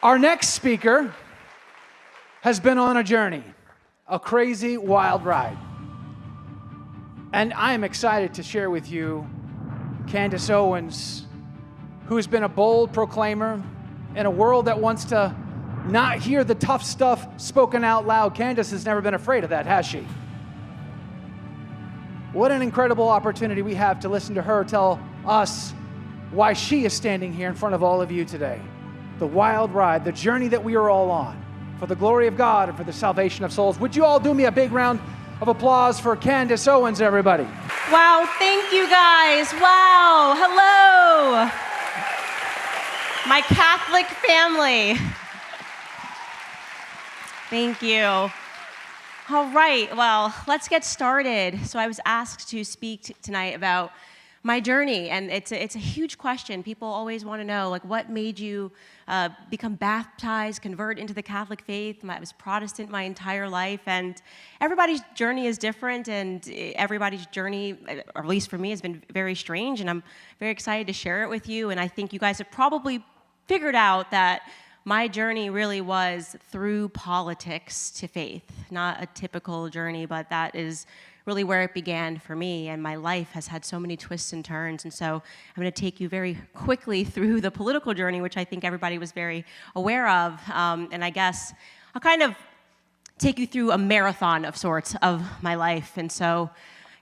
Our next speaker has been on a journey, a crazy, wild ride. And I am excited to share with you Candace Owens, who's been a bold proclaimer in a world that wants to not hear the tough stuff spoken out loud. Candace has never been afraid of that, has she? What an incredible opportunity we have to listen to her tell us why she is standing here in front of all of you today. The wild ride, the journey that we are all on, for the glory of God and for the salvation of souls. Would you all do me a big round of applause for Candace Owens, everybody? Wow, thank you guys. Wow, hello. My Catholic family. Thank you. All right, well, let's get started. So I was asked to speak tonight about my journey, and it's a huge question. People always want to know, like, what made you become baptized, convert into the Catholic faith? I was Protestant my entire life, and everybody's journey is different, and everybody's journey, or at least for me, has been very strange, and I'm very excited to share it with you. And I think you guys have probably figured out that my journey really was through politics to faith. Not a typical journey, but that is really where it began for me, and my life has had so many twists and turns. And so I'm going to take you very quickly through the political journey, which I think everybody was very aware of. And I guess I'll kind of take you through a marathon of sorts of my life. And so,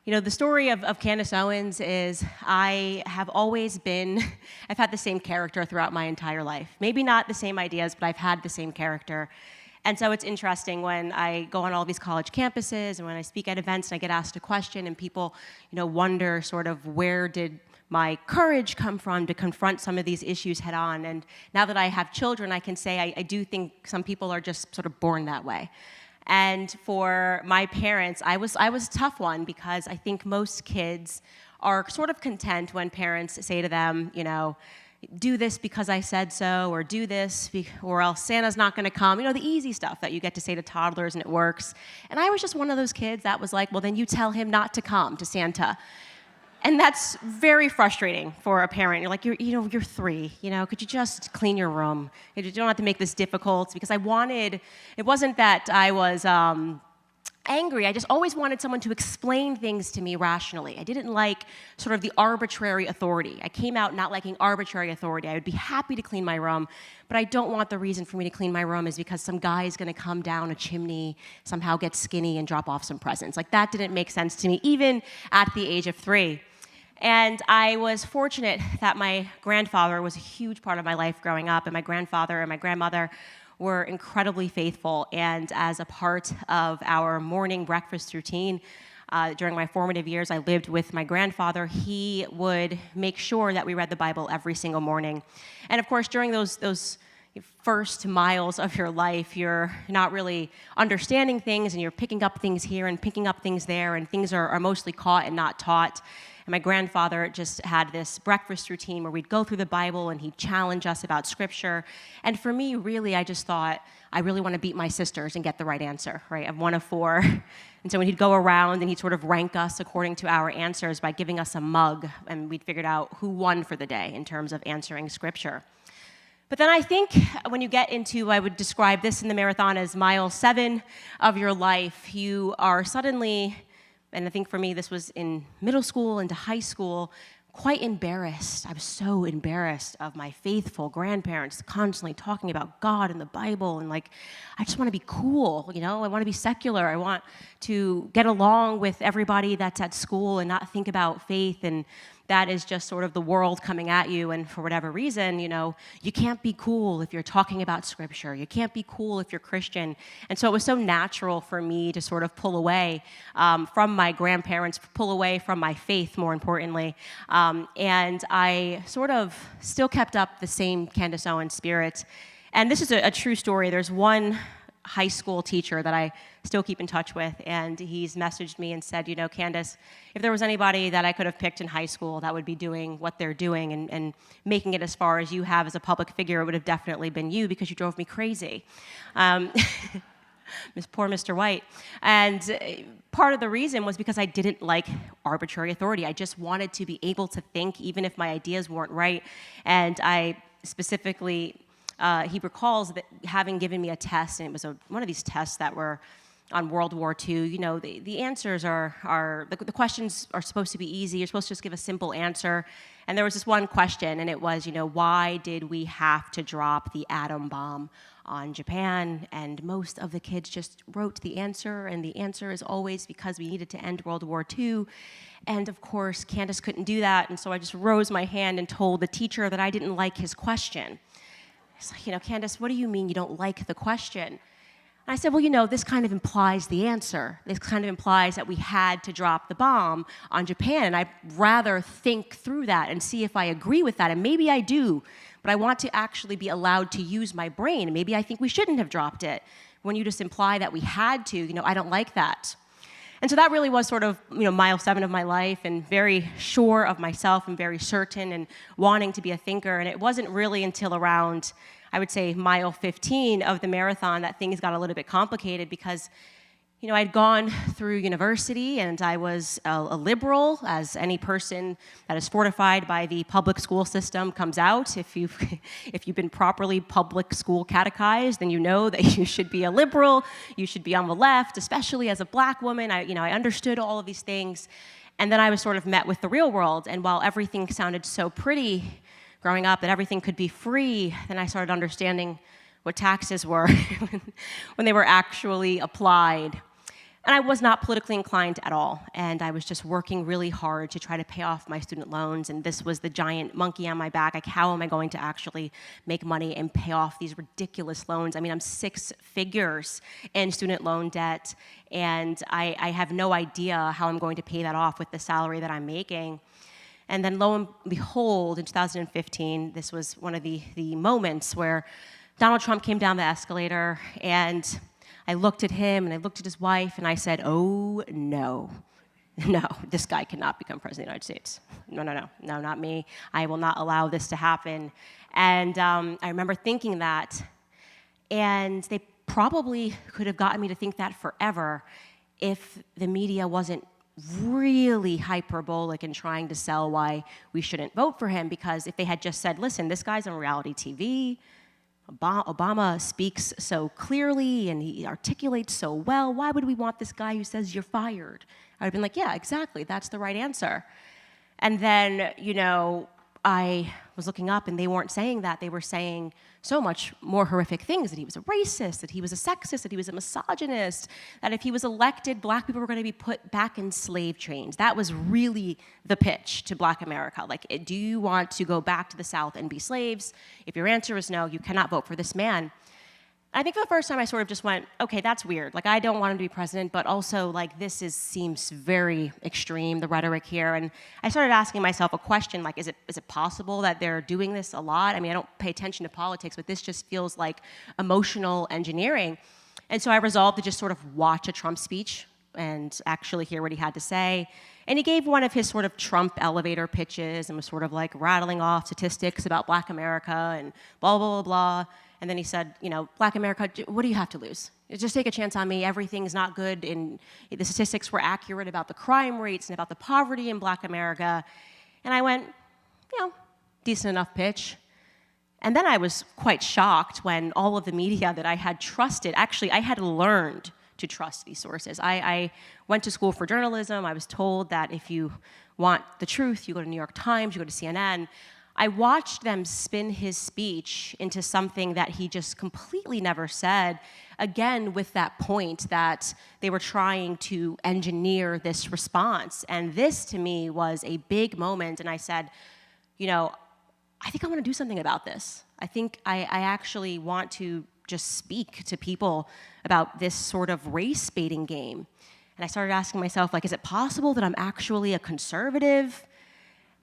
you know, the story of Candace Owens is I've had the same character throughout my entire life. Maybe not the same ideas, but I've had the same character. And so it's interesting when I go on all these college campuses and when I speak at events and I get asked a question and people, you know, wonder sort of where did my courage come from to confront some of these issues head on. And now that I have children, I can say I do think some people are just sort of born that way. And for my parents, I was a tough one because I think most kids are sort of content when parents say to them, you know, do this because I said so, or do this or else Santa's not going to come. You know, the easy stuff that you get to say to toddlers and it works. And I was just one of those kids that was like, well, then you tell him not to come to Santa. And that's very frustrating for a parent. You're like, you're 3, you know, could you just clean your room? You don't have to make this difficult, because it wasn't that I was angry. I just always wanted someone to explain things to me rationally. I didn't like sort of the arbitrary authority. I came out not liking arbitrary authority. I would be happy to clean my room, but I don't want the reason for me to clean my room is because some guy is going to come down a chimney, somehow get skinny, and drop off some presents. Like, that didn't make sense to me, even at the age of 3. And I was fortunate that my grandfather was a huge part of my life growing up, and my grandfather and my grandmother were incredibly faithful. And as a part of our morning breakfast routine, during my formative years, I lived with my grandfather. He would make sure that we read the Bible every single morning. And of course, during those first miles of your life, you're not really understanding things, and you're picking up things here and picking up things there, and things are mostly caught and not taught. And my grandfather just had this breakfast routine where we'd go through the Bible and he'd challenge us about Scripture. And for me, really, I just thought, I really want to beat my sisters and get the right answer, right? I'm one of 4. And so when he'd go around and he'd sort of rank us according to our answers by giving us a mug, and we'd figured out who won for the day in terms of answering Scripture. But then I think when you get into, I would describe this in the marathon as mile 7 of your life, you are suddenly, and I think for me this was in middle school into high school, quite embarrassed. I was so embarrassed of my faithful grandparents constantly talking about God and the Bible, and like, I just want to be cool, you know? I want to be secular. I want to get along with everybody that's at school and not think about faith, and that is just sort of the world coming at you, and for whatever reason, you know, you can't be cool if you're talking about Scripture. You can't be cool if you're Christian. And so it was so natural for me to sort of pull away from my grandparents, pull away from my faith, more importantly. And I sort of still kept up the same Candace Owens spirit. And this is a true story. There's one high school teacher that I still keep in touch with, and he's messaged me and said, you know, Candace, if there was anybody that I could have picked in high school that would be doing what they're doing and making it as far as you have as a public figure, it would have definitely been you, because you drove me crazy. Poor Mr. White. And part of the reason was because I didn't like arbitrary authority. I just wanted to be able to think, even if my ideas weren't right. And I specifically he recalls that having given me a test, and it was one of these tests that were on World War II. You know, the answers the questions are supposed to be easy. You're supposed to just give a simple answer. And there was this one question, and it was, you know, why did we have to drop the atom bomb on Japan? And most of the kids just wrote the answer, and the answer is always because we needed to end World War II. And of course, Candace couldn't do that, and so I just rose my hand and told the teacher that I didn't like his question. He's like, you know, Candace, what do you mean you don't like the question? And I said, well, you know, this kind of implies the answer. This kind of implies that we had to drop the bomb on Japan, and I'd rather think through that and see if I agree with that, and maybe I do, but I want to actually be allowed to use my brain, and maybe I think we shouldn't have dropped it. When you just imply that we had to, you know, I don't like that. And so that really was sort of, you know, mile 7 of my life, and very sure of myself and very certain and wanting to be a thinker. And it wasn't really until around, I would say, mile 15 of the marathon that things got a little bit complicated, because, you know, I'd gone through university and I was a liberal, as any person that is fortified by the public school system comes out. If you've been properly public school catechized, then you know that you should be a liberal, you should be on the left, especially as a black woman. I understood all of these things. And then I was sort of met with the real world. And while everything sounded so pretty growing up, that everything could be free, then I started understanding what taxes were when they were actually applied. And I was not politically inclined at all, and I was just working really hard to try to pay off my student loans, and this was the giant monkey on my back. Like, how am I going to actually make money and pay off these ridiculous loans? I mean, I'm 6 figures in student loan debt, and I have no idea how I'm going to pay that off with the salary that I'm making. And then lo and behold, in 2015, this was one of the moments where Donald Trump came down the escalator, and I looked at him and I looked at his wife and I said, oh, no, this guy cannot become president of the United States. No, not me. I will not allow this to happen. And I remember thinking that, and they probably could have gotten me to think that forever if the media wasn't really hyperbolic in trying to sell why we shouldn't vote for him, because if they had just said, listen, this guy's on reality TV, Obama speaks so clearly and he articulates so well, why would we want this guy who says you're fired? I would have been like, yeah, exactly, that's the right answer. And then, you know, I was looking up and they weren't saying that. They were saying so much more horrific things, that he was a racist, that he was a sexist, that he was a misogynist, that if he was elected, black people were going to be put back in slave chains. That was really the pitch to black America. Like, do you want to go back to the South and be slaves? If your answer is no, you cannot vote for this man. I think for the first time I sort of just went, okay, that's weird. Like, I don't want him to be president, but also, like, seems very extreme, the rhetoric here. And I started asking myself a question, like, is it possible that they're doing this a lot? I mean, I don't pay attention to politics, but this just feels like emotional engineering. And so I resolved to just sort of watch a Trump speech and actually hear what he had to say. And he gave one of his sort of Trump elevator pitches and was sort of like rattling off statistics about black America and blah, blah, blah, blah. And then he said, you know, black America, what do you have to lose? Just take a chance on me. Everything's not good. And the statistics were accurate about the crime rates and about the poverty in black America. And I went, you know, decent enough pitch. And then I was quite shocked when all of the media that I had trusted, actually, I had learned to trust these sources. I went to school for journalism. I was told that if you want the truth, you go to New York Times, you go to CNN. I watched them spin his speech into something that he just completely never said, again, with that point that they were trying to engineer this response. And this, to me, was a big moment. And I said, you know, I think I want to do something about this. I think I actually want to just speak to people about this sort of race-baiting game. And I started asking myself, like, is it possible that I'm actually a conservative?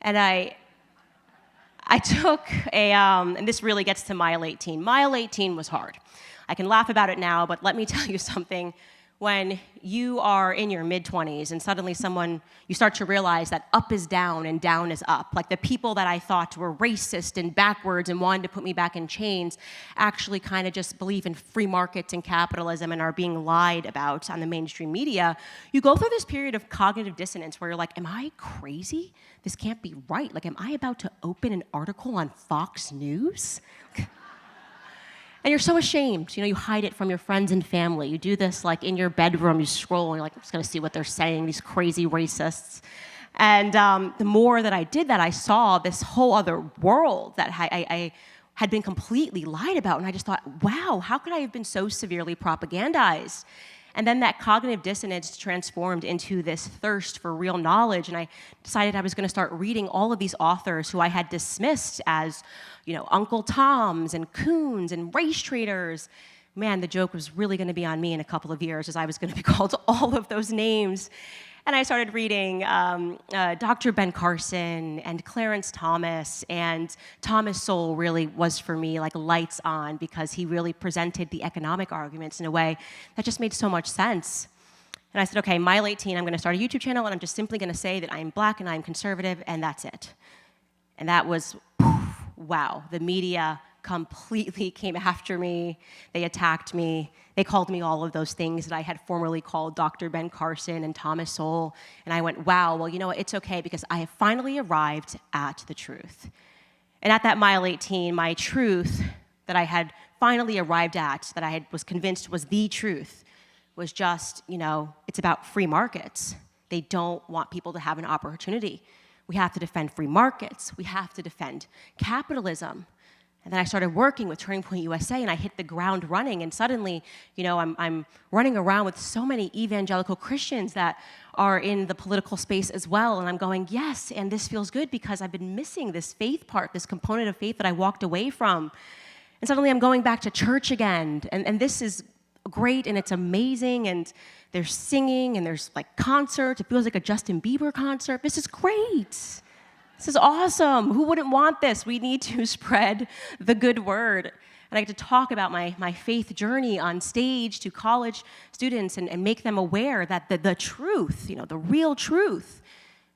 And I took and this really gets to mile 18. Mile 18 was hard. I can laugh about it now, but let me tell you something. When you are in your mid-20s and suddenly you start to realize that up is down and down is up. Like, the people that I thought were racist and backwards and wanted to put me back in chains actually kind of just believe in free markets and capitalism and are being lied about on the mainstream media. You go through this period of cognitive dissonance where you're like, am I crazy? This can't be right. Like, am I about to open an article on Fox News? And you're so ashamed. You hide it from your friends and family. You do this like in your bedroom, you scroll, and you're like, I'm just gonna see what they're saying, these crazy racists. And the more that I did that, I saw this whole other world that I had been completely lied about. And I just thought, wow, how could I have been so severely propagandized? And then that cognitive dissonance transformed into this thirst for real knowledge. And I decided I was going to start reading all of these authors who I had dismissed as, Uncle Toms and coons and race traders. Man, the joke was really going to be on me in a couple of years, as I was going to be called all of those names. And I started reading Dr. Ben Carson and Clarence Thomas, and Thomas Sowell really was for me like lights on, because he really presented the economic arguments in a way that just made so much sense. And I said, okay, my late teen, I'm going to start a YouTube channel, and I'm just simply going to say that I'm black and I'm conservative, and that's it. And that was, wow, the media completely came after me. They attacked me. They called me all of those things that I had formerly called Dr. Ben Carson and Thomas Sowell. And I went, wow, well, you know what? It's okay, because I have finally arrived at the truth. And at that mile 18, my truth that I had finally arrived at, that I was convinced was the truth, was just, it's about free markets. They don't want people to have an opportunity. We have to defend free markets. We have to defend capitalism. And then I started working with Turning Point USA, and I hit the ground running. And suddenly, I'm running around with so many evangelical Christians that are in the political space as well. And I'm going, yes, and this feels good, because I've been missing this faith part, this component of faith that I walked away from. And suddenly I'm going back to church again. And this is great, and it's amazing. And there's singing, and there's like concerts. It feels like a Justin Bieber concert. This is great. This is awesome. Who wouldn't want this? We need to spread the good word. And I get to talk about my faith journey on stage to college students and make them aware that the truth, the real truth,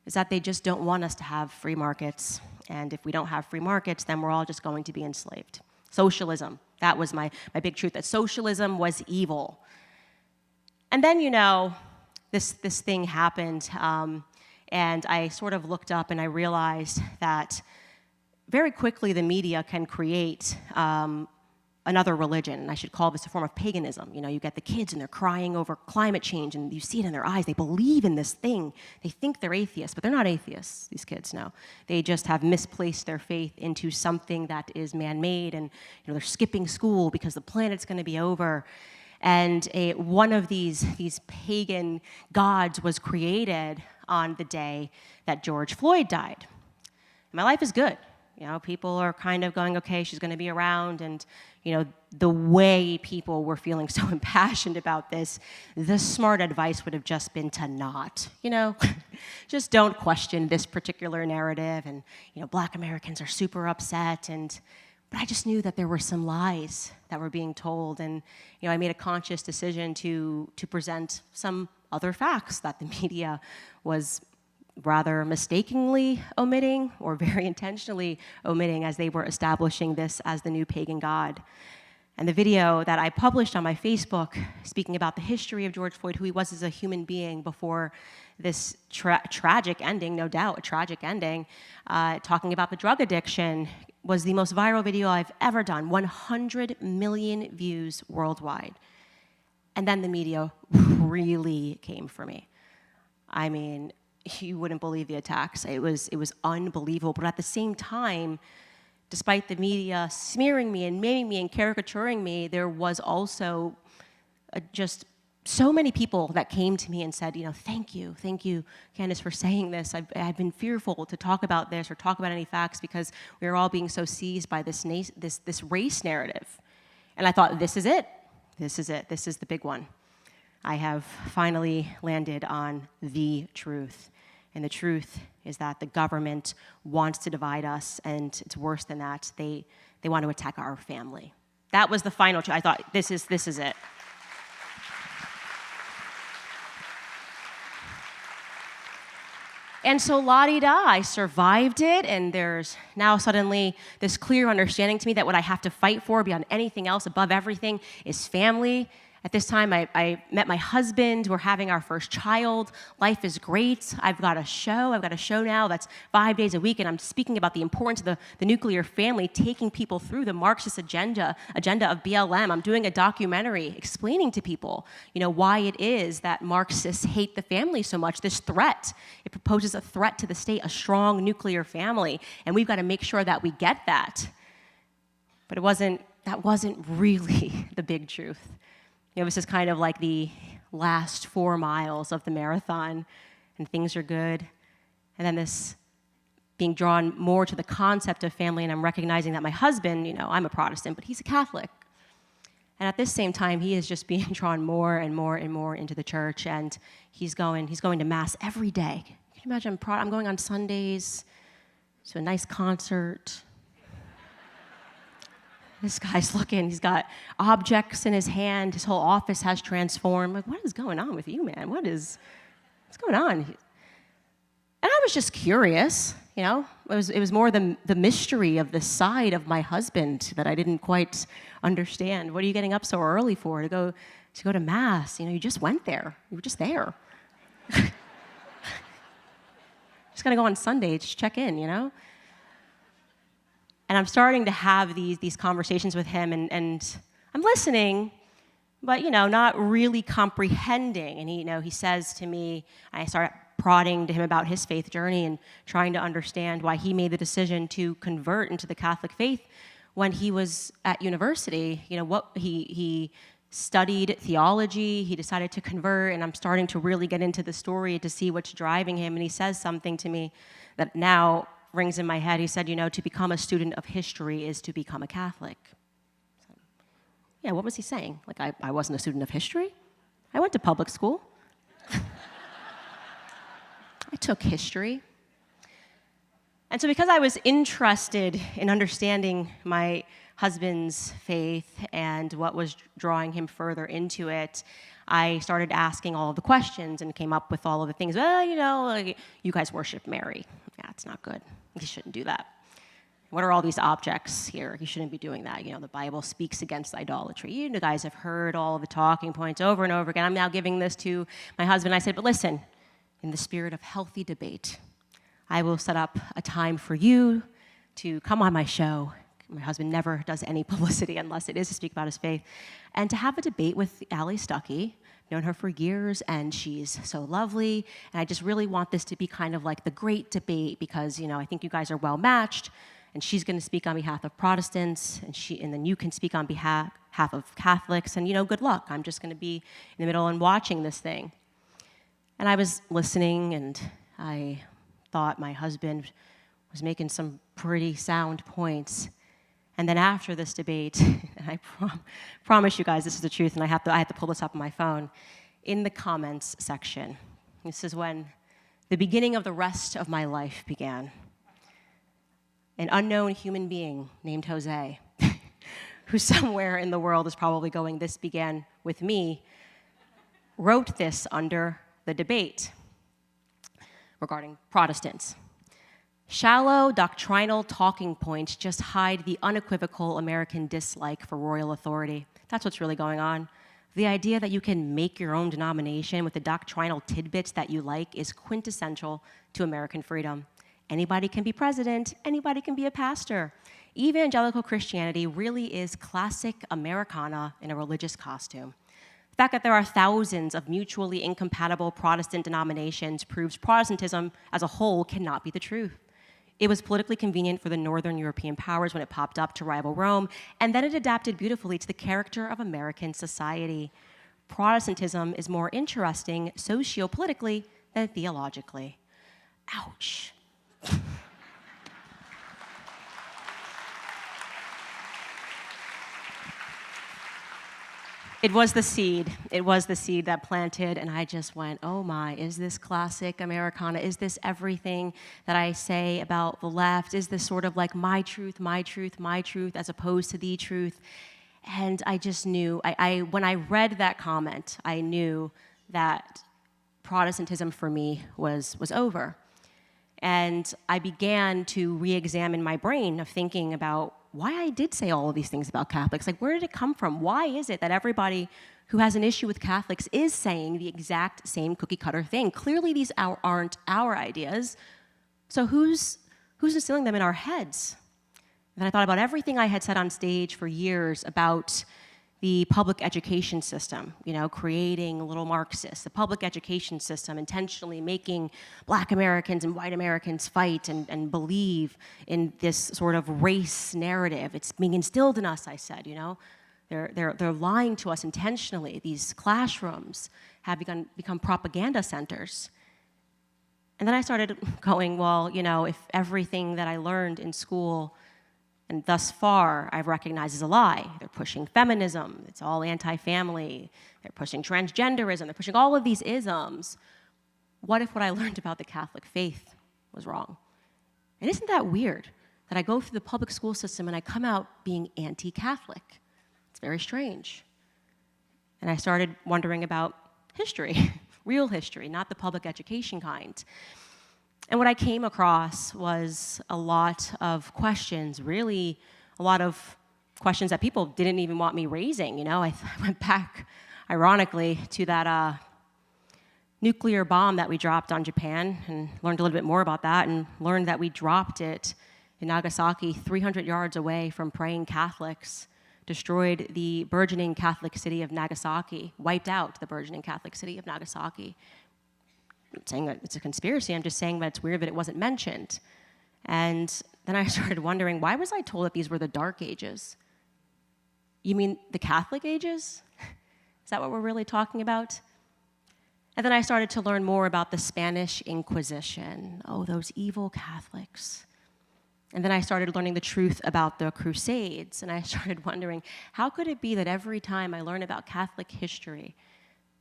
is that they just don't want us to have free markets. And if we don't have free markets, then we're all just going to be enslaved. Socialism, that was my big truth, that socialism was evil. And then, this thing happened. And I sort of looked up and I realized that very quickly the media can create another religion. And I should call this a form of paganism. You get the kids and they're crying over climate change, and you see it in their eyes. They believe in this thing. They think they're atheists, but they're not atheists, these kids, no. They just have misplaced their faith into something that is man-made, and they're skipping school because the planet's going to be over. And one of these pagan gods was created on the day that George Floyd died. My life is good. People are kind of going, okay, she's going to be around. And, the way people were feeling so impassioned about this, the smart advice would have just been to not, just don't question this particular narrative. And, Black Americans are super upset. But I just knew that there were some lies that were being told. And, I made a conscious decision to present some other facts that the media was rather mistakenly omitting, or very intentionally omitting, as they were establishing this as the new pagan god. And the video that I published on my Facebook, speaking about the history of George Floyd, who he was as a human being before this tragic ending, no doubt, a tragic ending, talking about the drug addiction, was the most viral video I've ever done, 100 million views worldwide. And then the media really came for me. I mean, you wouldn't believe the attacks. It was unbelievable. But at the same time, despite the media smearing me and maiming me and caricaturing me, there was also just so many people that came to me and said, thank you, Candace, for saying this. I've been fearful to talk about this or talk about any facts, because we are all being so seized by this race narrative. And I thought, this is it. This is the big one. I have finally landed on the truth. And the truth is that the government wants to divide us, and it's worse than that. They want to attack our family. That was the final truth. I thought, this is it. And so la-di-da, I survived it, and there's now suddenly this clear understanding to me that what I have to fight for beyond anything else, above everything, is family. At this time, I met my husband. We're having our first child. Life is great. I've got a show now that's 5 days a week, and I'm speaking about the importance of the nuclear family, taking people through the Marxist agenda of BLM. I'm doing a documentary explaining to people, why it is that Marxists hate the family so much, this threat. It proposes a threat to the state, a strong nuclear family, and we've got to make sure that we get that. But that wasn't really the big truth. This is kind of like the last 4 miles of the marathon, and things are good. And then this being drawn more to the concept of family, and I'm recognizing that my husband, I'm a Protestant, but he's a Catholic. And at this same time, he is just being drawn more and more and more into the church, and he's going to Mass every day. Can you imagine? I'm going on Sundays to a nice concert. This guy's looking, he's got objects in his hand, his whole office has transformed. Like, what is going on with you, man? What's going on? And I was just curious, It was more the mystery of the side of my husband that I didn't quite understand. What are you getting up so early for? To go to Mass? You just went there. You were just there. Just gonna go on Sunday, just check in, And I'm starting to have these conversations with him, and I'm listening, but, not really comprehending. And he says to me, I start prodding to him about his faith journey and trying to understand why he made the decision to convert into the Catholic faith when he was at university. He studied theology, he decided to convert, and I'm starting to really get into the story to see what's driving him. And he says something to me that now rings in my head. He said, to become a student of history is to become a Catholic. So, yeah, what was he saying? Like, I wasn't a student of history? I went to public school. I took history. And so because I was interested in understanding my husband's faith and what was drawing him further into it, I started asking all of the questions and came up with all of the things. Well, you guys worship Mary. Yeah, it's not good. You shouldn't do that. What are all these objects here? You shouldn't be doing that. The Bible speaks against idolatry. You guys have heard all of the talking points over and over again. I'm now giving this to my husband. I said, but listen, in the spirit of healthy debate, I will set up a time for you to come on my show. My husband never does any publicity unless it is to speak about his faith. And to have a debate with Allie Stuckey. Known her for years, and she's so lovely. And I just really want this to be kind of like the great debate because, I think you guys are well matched. And she's going to speak on behalf of Protestants, and then you can speak on behalf of Catholics. And, good luck. I'm just going to be in the middle and watching this thing. And I was listening, and I thought my husband was making some pretty sound points. And then after this debate, and I promise you guys this is the truth, and I have to pull this up on my phone, in the comments section, this is when the beginning of the rest of my life began. An unknown human being named Jose, who somewhere in the world is probably going, this began with me, wrote this under the debate regarding Protestants. Shallow doctrinal talking points just hide the unequivocal American dislike for royal authority. That's what's really going on. The idea that you can make your own denomination with the doctrinal tidbits that you like is quintessential to American freedom. Anybody can be president, anybody can be a pastor. Evangelical Christianity really is classic Americana in a religious costume. The fact that there are thousands of mutually incompatible Protestant denominations proves Protestantism as a whole cannot be the truth. It was politically convenient for the Northern European powers when it popped up to rival Rome, and then it adapted beautifully to the character of American society. Protestantism is more interesting sociopolitically than theologically. Ouch. It was the seed. It was the seed that planted, and I just went, oh my, is this classic Americana? Is this everything that I say about the left? Is this sort of like my truth, my truth, my truth, as opposed to the truth? And I just knew, when I read that comment, I knew that Protestantism for me was over. And I began to re-examine my brain of thinking about why I did say all of these things about Catholics. Like, where did it come from? Why is it that everybody who has an issue with Catholics is saying the exact same cookie-cutter thing? Clearly, these aren't our ideas. So who's instilling them in our heads? And I thought about everything I had said on stage for years about the public education system, creating little Marxists, the public education system intentionally making Black Americans and white Americans fight and believe in this sort of race narrative. It's being instilled in us, I said, They're lying to us intentionally. These classrooms have become propaganda centers. And then I started going, well, if everything that I learned in school and thus far I've recognized as a lie. They're pushing feminism. It's all anti-family. They're pushing transgenderism. They're pushing all of these isms. What if what I learned about the Catholic faith was wrong? And isn't that weird that I go through the public school system and I come out being anti-Catholic? It's very strange. And I started wondering about history, real history, not the public education kind. And what I came across was a lot of questions, really a lot of questions that people didn't even want me raising. I went back, ironically, to that nuclear bomb that we dropped on Japan and learned a little bit more about that and learned that we dropped it in Nagasaki, 300 yards away from praying Catholics, destroyed the burgeoning Catholic city of Nagasaki, wiped out the burgeoning Catholic city of Nagasaki. I'm not saying that it's a conspiracy, I'm just saying that it's weird that it wasn't mentioned. And then I started wondering, why was I told that these were the Dark Ages? You mean the Catholic ages? Is that what we're really talking about? And then I started to learn more about the Spanish Inquisition. Oh, those evil Catholics. And then I started learning the truth about the Crusades, and I started wondering, how could it be that every time I learn about Catholic history,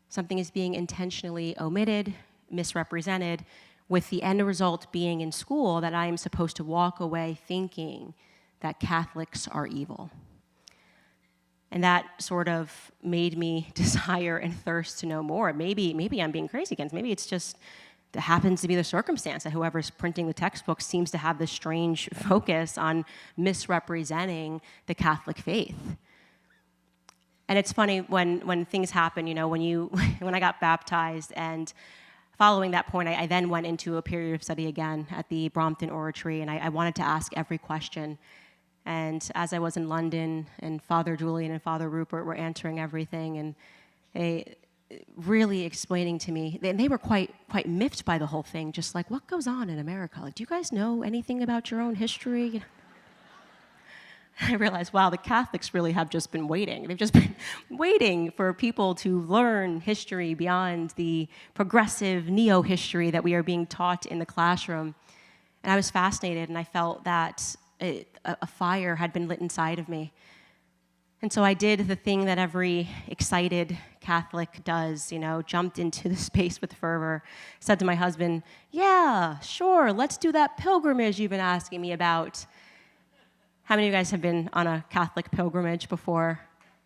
something is being intentionally omitted, misrepresented, with the end result being in school that I am supposed to walk away thinking that Catholics are evil. And that sort of made me desire and thirst to know more. Maybe I'm being crazy again. Maybe it's just that happens to be the circumstance that whoever's printing the textbook seems to have this strange focus on misrepresenting the Catholic faith. And it's funny when things happen, when I got baptized, and following that point, I then went into a period of study again at the Brompton Oratory, and I wanted to ask every question. And as I was in London, and Father Julian and Father Rupert were answering everything, and they really explaining to me, and they were quite miffed by the whole thing, just like, what goes on in America? Like, do you guys know anything about your own history? I realized, wow, the Catholics really have just been waiting. They've just been waiting for people to learn history beyond the progressive neo-history that we are being taught in the classroom. And I was fascinated, and I felt that a fire had been lit inside of me. And so I did the thing that every excited Catholic does, jumped into the space with fervor, said to my husband, yeah, sure, let's do that pilgrimage you've been asking me about. How many of you guys have been on a Catholic pilgrimage before?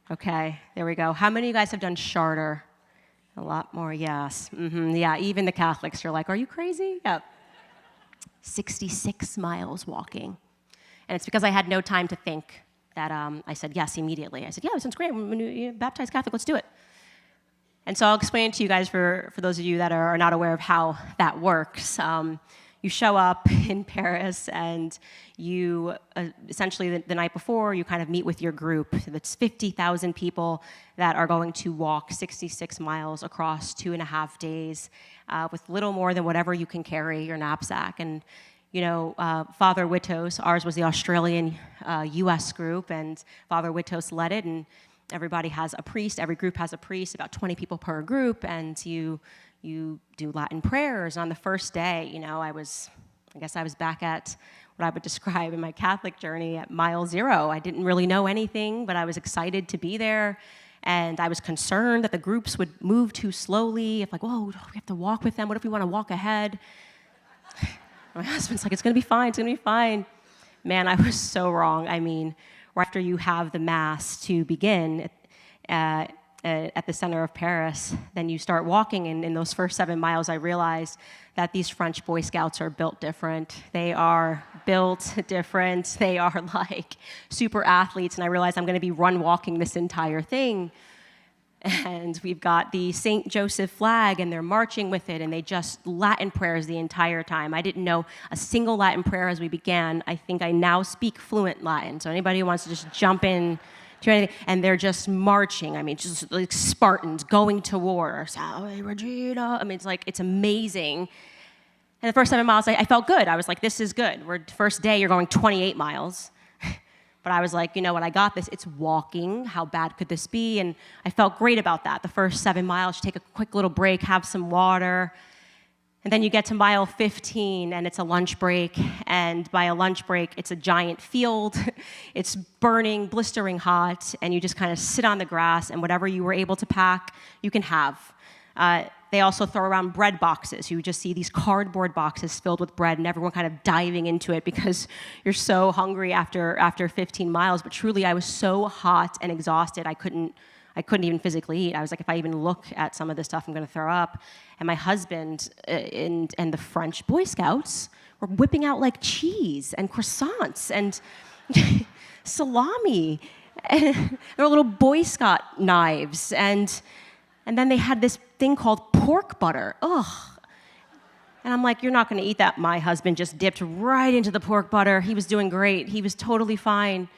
Okay, there we go. How many of you guys have done charter? A lot more, yes. Yeah, even the Catholics are like, are you crazy? Yep. 66 miles walking. And it's because I had no time to think that I said yes immediately. I said, yeah, that sounds great. When you're baptized Catholic, let's do it. And so I'll explain it to you guys for those of you that are not aware of how that works. You show up in Paris, and you essentially the night before, you kind of meet with your group. That's 50,000 people that are going to walk 66 miles across 2.5 days with little more than whatever you can carry, your knapsack. And Father Witos, ours was the Australian U.S. group, and Father Witos led it, and everybody has a priest. Every group has a priest, about 20 people per group, and you do Latin prayers. On the first day, I guess I was back at what I would describe in my Catholic journey at mile zero. I didn't really know anything, but I was excited to be there, and I was concerned that the groups would move too slowly. If whoa, we have to walk with them. What if we want to walk ahead? My husband's like, it's going to be fine, it's going to be fine. Man, I was so wrong. I mean, right after you have the Mass to begin, at the center of Paris. Then you start walking, and in those first 7 miles, I realized that these French Boy Scouts are built different. They are built different. They are like super athletes, and I realized I'm going to be run walking this entire thing. And we've got the St. Joseph flag, and they're marching with it, and they just Latin prayers the entire time. I didn't know a single Latin prayer as we began. I think I now speak fluent Latin, so anybody who wants to just jump in to anything, and they're just marching. I mean, just like Spartans going to war. Salve Regina. I mean, it's amazing. And the first 7 miles, I felt good. I was like, this is good. First day, you're going 28 miles. But I was like, you know what, I got this. It's walking. How bad could this be? And I felt great about that. The first 7 miles, you take a quick little break, have some water. And then you get to mile 15, and it's a lunch break. And by a lunch break, it's a giant field. It's burning, blistering hot. And you just kind of sit on the grass, and whatever you were able to pack, you can have. They also throw around bread boxes. You just see these cardboard boxes filled with bread, and everyone kind of diving into it because you're so hungry after 15 miles. But truly, I was so hot and exhausted, I couldn't even physically eat. I was like, if I even look at some of this stuff, I'm going to throw up. And my husband and the French Boy Scouts were whipping out like cheese and croissants and salami. And there were little Boy Scout knives. And then they had this thing called pork butter. Ugh. And I'm like, you're not going to eat that. My husband just dipped right into the pork butter. He was doing great. He was totally fine.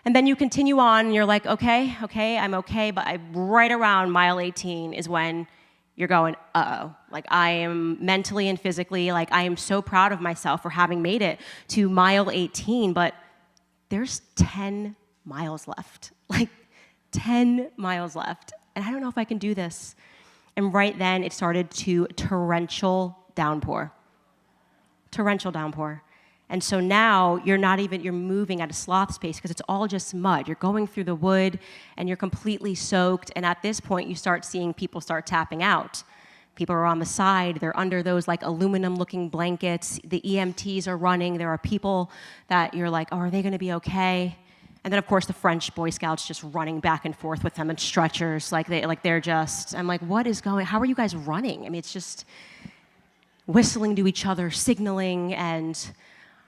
And then you continue on, and you're like, okay, I'm okay. But right around mile 18 is when you're going, uh-oh. Like, I am mentally and physically, like, I am so proud of myself for having made it to mile 18. But there's 10 miles left. Like, 10 miles left. And I don't know if I can do this. And right then, it started to torrential downpour. Torrential downpour. And so now, you're moving at a sloth's pace because it's all just mud. You're going through the wood, and you're completely soaked. And at this point, you start seeing people start tapping out. People are on the side. They're under those, like, aluminum-looking blankets. The EMTs are running. There are people that you're like, oh, are they going to be okay? And then, of course, the French Boy Scouts just running back and forth with them in stretchers. They're just, I'm like, how are you guys running? I mean, it's just whistling to each other, signaling, and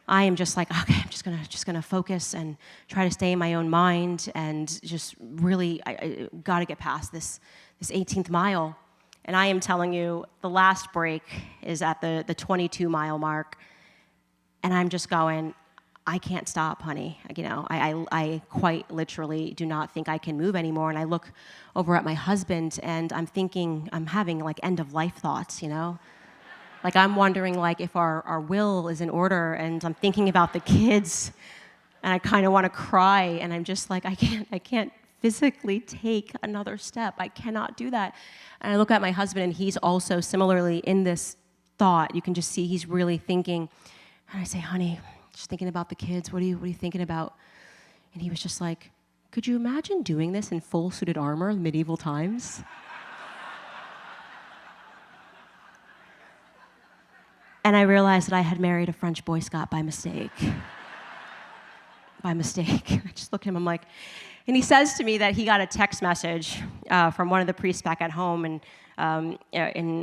I am just like, okay, I'm just gonna focus and try to stay in my own mind and just really, I got to get past this 18th mile. And I am telling you, the last break is at the 22-mile mark, and I'm just going, I can't stop, honey. You know, I quite literally do not think I can move anymore. And I look over at my husband, and I'm thinking, I'm having like end-of-life thoughts, you know? Like, I'm wondering, like, if our will is in order, and I'm thinking about the kids, and I kind of want to cry, and I'm just like, I can't physically take another step. I cannot do that. And I look at my husband, and he's also similarly in this thought. You can just see he's really thinking. And I say, honey, just thinking about the kids. What are you thinking about? And he was just like, could you imagine doing this in full suited armor in medieval times? And I realized that I had married a French Boy Scout by mistake. By mistake. I just looked at him, I'm like, and he says to me that he got a text message from one of the priests back at home, and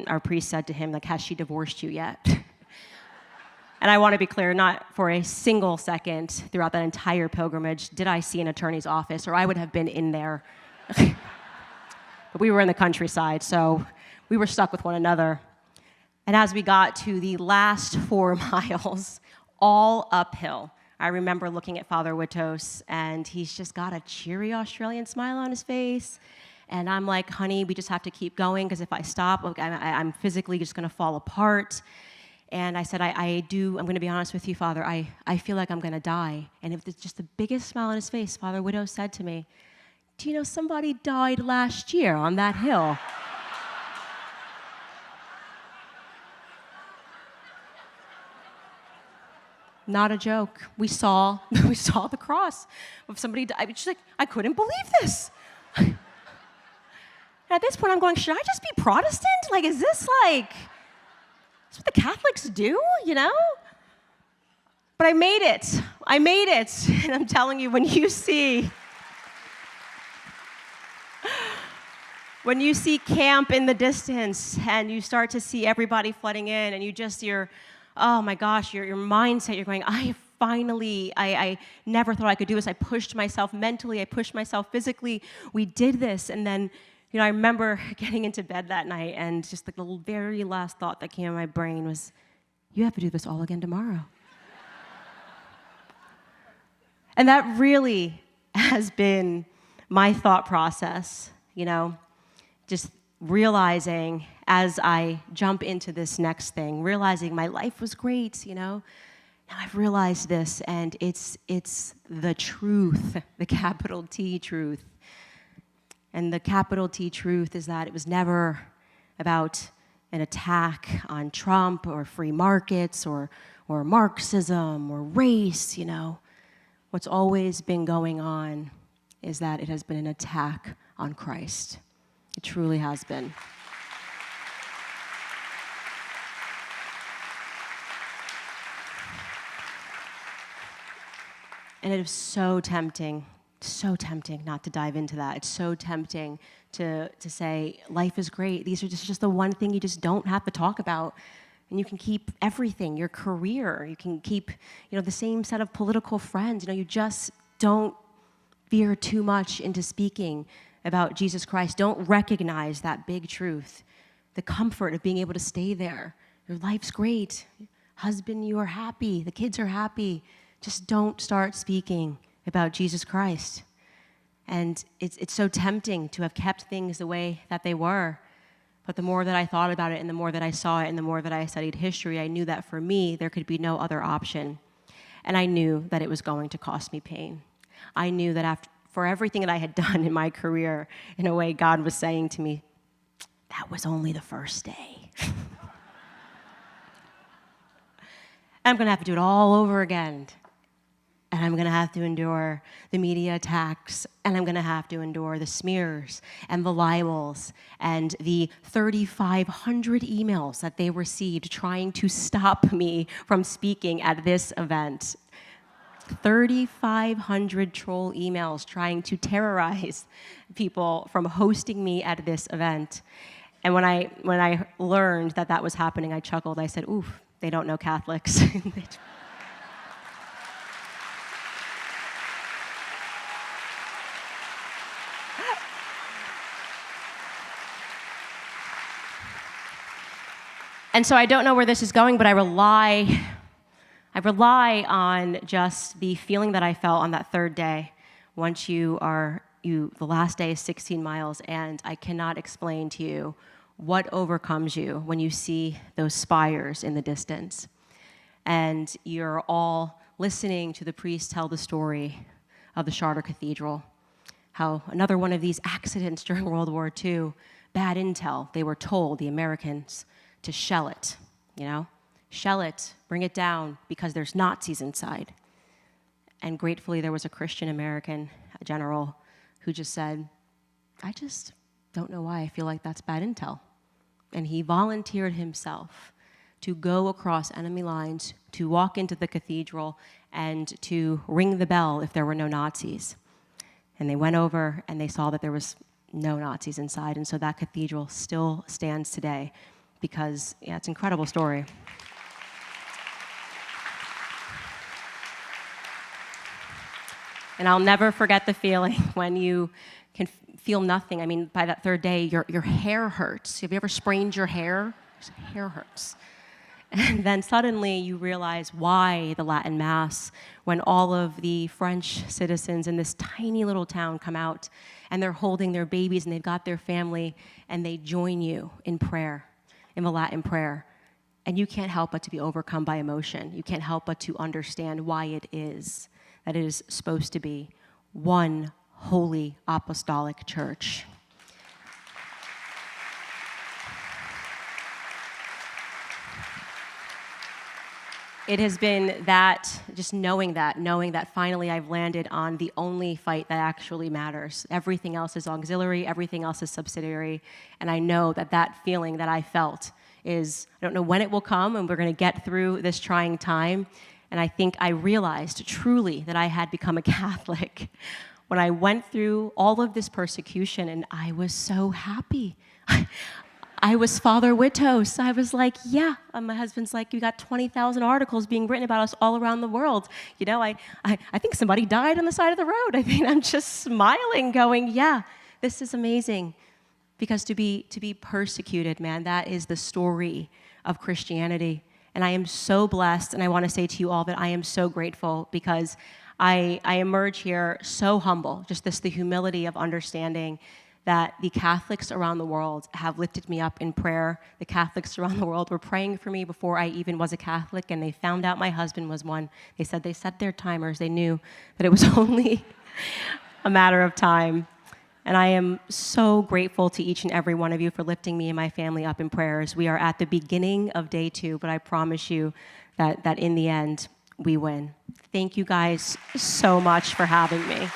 our priest said to him, like, has she divorced you yet? And I want to be clear, not for a single second throughout that entire pilgrimage did I see an attorney's office, or I would have been in there. But we were in the countryside, so we were stuck with one another. And as we got to the last 4 miles, all uphill, I remember looking at Father Witos, and he's just got a cheery Australian smile on his face. And I'm like, honey, we just have to keep going, because if I stop, I'm physically just going to fall apart. And I said, I'm going to be honest with you, Father, I feel like I'm going to die. And it was just the biggest smile on his face. Father Witos said to me, do you know somebody died last year on that hill? Not a joke. We saw the cross of somebody died. She's like, I couldn't believe this. And at this point, I'm going, should I just be Protestant? Like, is this like... That's what the Catholics do, you know? But I made it. And I'm telling you, when you see when you see camp in the distance and you start to see everybody flooding in and oh my gosh, your mindset, you're going, I never thought I could do this. I pushed myself mentally, I pushed myself physically. We did this. And then, I remember getting into bed that night and just the very last thought that came in my brain was, you have to do this all again tomorrow. And that really has been my thought process, just realizing as I jump into this next thing, realizing my life was great, Now I've realized this, and it's the truth, the capital T truth. And the capital T truth is that it was never about an attack on Trump or free markets or Marxism or race, What's always been going on is that it has been an attack on Christ. It truly has been. And it is so tempting not to dive into that. It's so tempting to say, life is great. These are just the one thing you just don't have to talk about. And you can keep everything, your career. You can keep, the same set of political friends. You just don't veer too much into speaking about Jesus Christ. Don't recognize that big truth, the comfort of being able to stay there. Your life's great. Husband, you are happy. The kids are happy. Just don't start speaking about Jesus Christ. And it's so tempting to have kept things the way that they were. But the more that I thought about it and the more that I saw it and the more that I studied history, I knew that for me, there could be no other option. And I knew that it was going to cost me pain. I knew that for everything that I had done in my career, in a way, God was saying to me, that was only the first day. I'm going to have to do it all over again. And I'm going to have to endure the media attacks, and I'm going to have to endure the smears and the libels and the 3,500 emails that they received trying to stop me from speaking at this event. 3,500 troll emails trying to terrorize people from hosting me at this event. And when I learned that was happening, I chuckled. I said, oof, they don't know Catholics. And so I don't know where this is going, but I rely on just the feeling that I felt on that third day. Once the last day is 16 miles, and I cannot explain to you what overcomes you when you see those spires in the distance. And you're all listening to the priest tell the story of the Charter Cathedral, how another one of these accidents during World War II, bad intel, they were told, the Americans, to shell it, shell it, bring it down, because there's Nazis inside. And gratefully, there was a Christian American, a general, who just said, I just don't know why I feel like that's bad intel. And he volunteered himself to go across enemy lines, to walk into the cathedral, and to ring the bell if there were no Nazis. And they went over, and they saw that there was no Nazis inside, and so that cathedral still stands today. Because, it's an incredible story. And I'll never forget the feeling when you can feel nothing. I mean, by that third day, your hair hurts. Have you ever sprained your hair? Your hair hurts. And then suddenly you realize why the Latin Mass, when all of the French citizens in this tiny little town come out, and they're holding their babies, and they've got their family, and they join you in prayer. In the Latin prayer, and you can't help but to be overcome by emotion. You can't help but to understand why it is that it is supposed to be one holy apostolic church. It has been just knowing that finally I've landed on the only fight that actually matters. Everything else is auxiliary, everything else is subsidiary, and I know that feeling that I felt is, I don't know when it will come, and we're going to get through this trying time, and I think I realized truly that I had become a Catholic when I went through all of this persecution, and I was so happy. I was Father Witos. I was like, yeah. And my husband's like, you got 20,000 articles being written about us all around the world. You know, I think somebody died on the side of the road. I mean, I'm just smiling, going, yeah, this is amazing. Because to be persecuted, man, that is the story of Christianity. And I am so blessed, and I want to say to you all that I am so grateful, because I emerge here so humble, just the humility of understanding that the Catholics around the world have lifted me up in prayer. The Catholics around the world were praying for me before I even was a Catholic, and they found out my husband was one. They said they set their timers. They knew that it was only a matter of time. And I am so grateful to each and every one of you for lifting me and my family up in prayers. We are at the beginning of day 2, but I promise you that in the end, we win. Thank you guys so much for having me.